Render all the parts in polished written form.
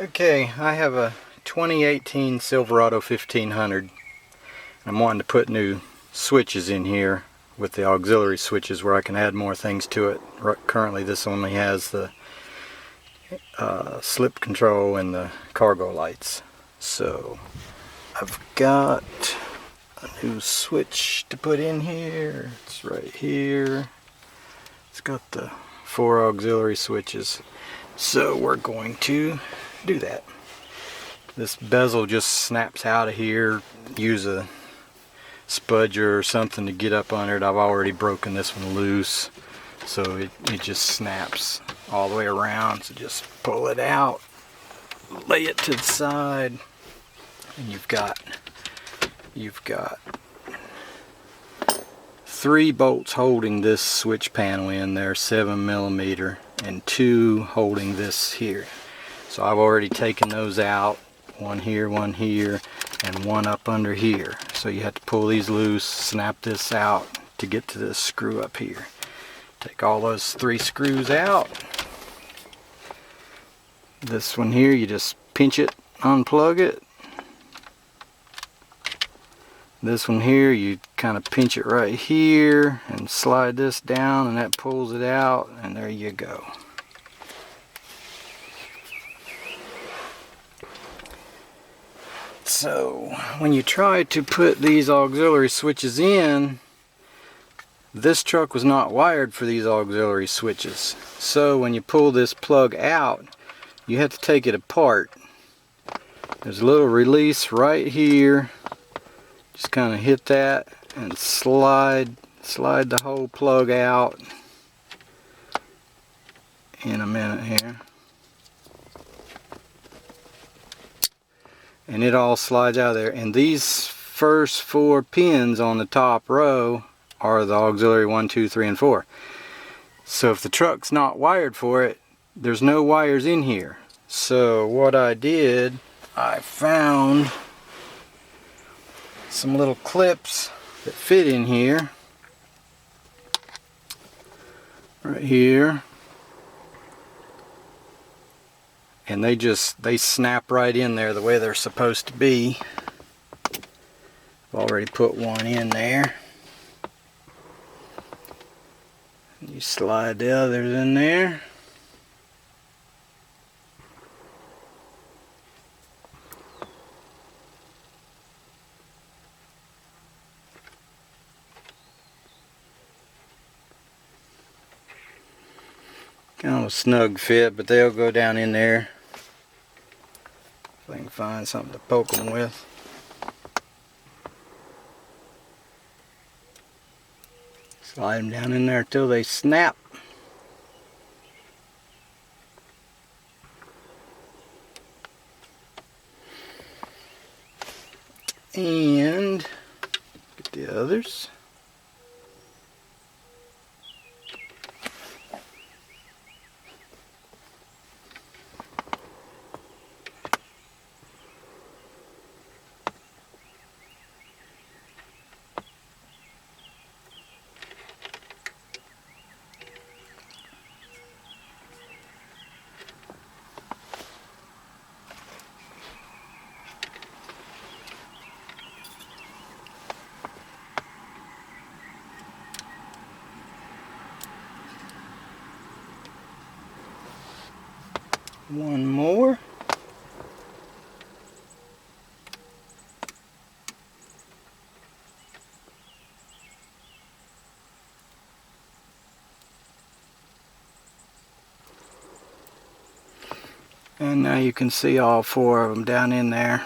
Okay, I have a 2018 Silverado 1500. I'm wanting to put new switches in here with the auxiliary switches where I can add more things to it. Currently this only has the slip control and the cargo lights. So I've got a new switch to put in here. It's right here. It's got the 4 auxiliary switches. So we're going to do that. This bezel just snaps out of here. Use a spudger or something to get up under it. I've already broken this one loose, so it just snaps all the way around. So just pull it out, lay it to the side, and you've got 3 bolts holding this switch panel in there, 7mm, and 2 holding this here. So I've already taken those out. One here, and one up under here. So you have to pull these loose, snap this out to get to this screw up here. Take all those 3 screws out. This one here, you just pinch it, unplug it. This one here, you kind of pinch it right here and slide this down, and that pulls it out, and there you go. So when you try to put these auxiliary switches in, this truck was not wired for these auxiliary switches. So when you pull this plug out, you have to take it apart. There's a little release right here. Just kind of hit that and slide the whole plug out in a minute here. And it all slides out of there, and these first 4 pins on the top row are the auxiliary 1, 2, 3, and 4. So if the truck's not wired for it, there's no wires in here. So what I did, I found some little clips that fit in here, right here. And they snap right in there the way they're supposed to be. I've already put one in there. You slide the others in there. Kind of a snug fit, but they'll go down in there. If I can find something to poke them with. Slide them down in there till they snap. And get the others. One more. And now you can see all 4 of them down in there.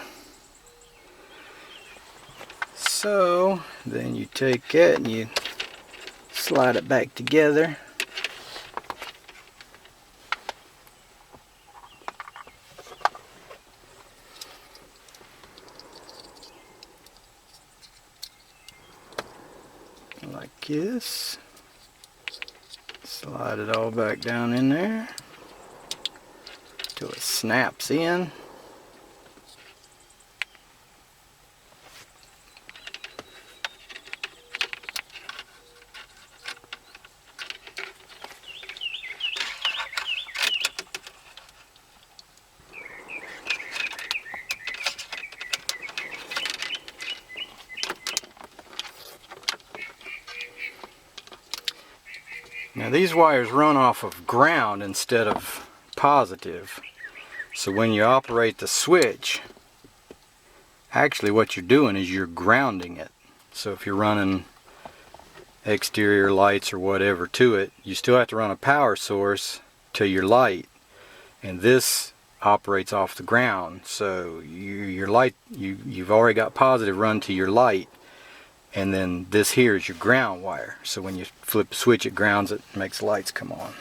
So then you take it and you slide it back together. Like this. Slide it all back down in there till it snaps in. Now these wires run off of ground instead of positive. So when you operate the switch, actually what you're doing is you're grounding it. So if you're running exterior lights or whatever to it, you still have to run a power source to your light, and this operates off the ground. So your light, you've already got positive run to your light, and then this here is your ground wire. So when you flip the switch, it grounds it, makes the lights come on.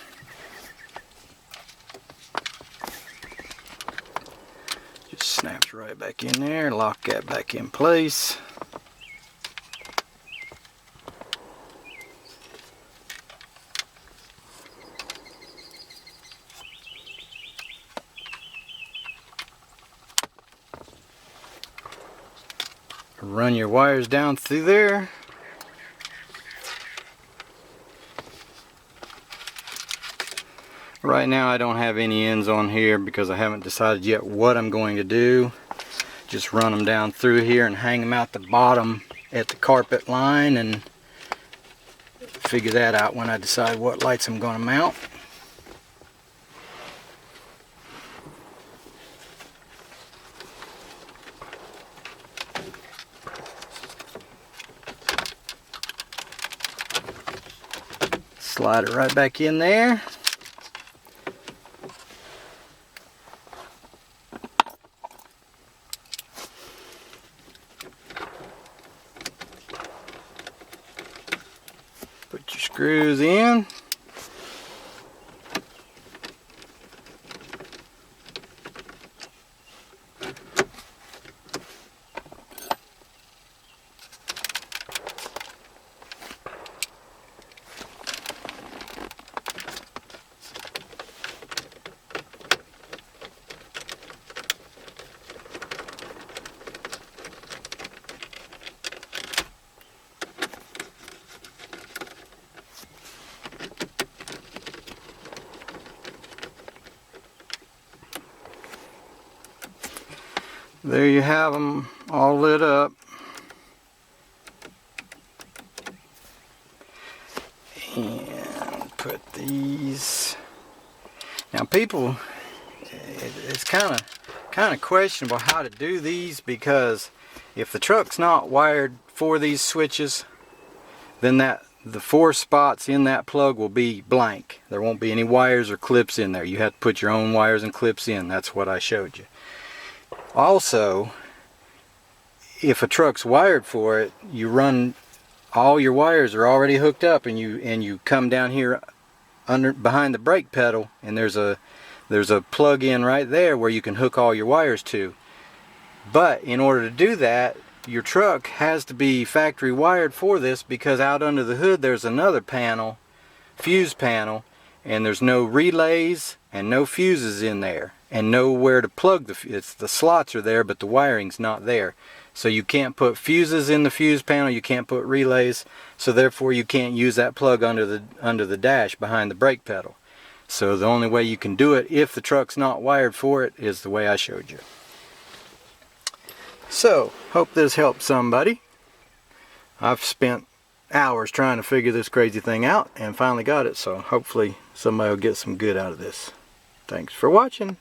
Just snaps right back in there, lock that back in place. Run your wires down through there. Right now I don't have any ends on here because I haven't decided yet what I'm going to do. Just run them down through here and hang them out the bottom at the carpet line, and figure that out when I decide what lights I'm going to mount. Slide it right back in there. Put your screws in. There you have them all lit up. And put these. Now people, it's kind of questionable how to do these, because if the truck's not wired for these switches, then the 4 spots in that plug will be blank. There won't be any wires or clips in there. You have to put your own wires and clips in. That's what I showed you. Also, if a truck's wired for it, you run, all your wires are already hooked up, and you come down here behind the brake pedal, and there's a plug in right there where you can hook all your wires to. But in order to do that, your truck has to be factory wired for this, because out under the hood there's another panel, fuse panel, and there's no relays and no fuses in there, and nowhere to plug the slots are there, but the wiring's not there. So you can't put fuses in the fuse panel, you can't put relays, so therefore you can't use that plug under the dash behind the brake pedal. So the only way you can do it, if the truck's not wired for it, is the way I showed you. So, hope this helped somebody. I've spent hours trying to figure this crazy thing out and finally got it, so hopefully somebody will get some good out of this. Thanks for watching.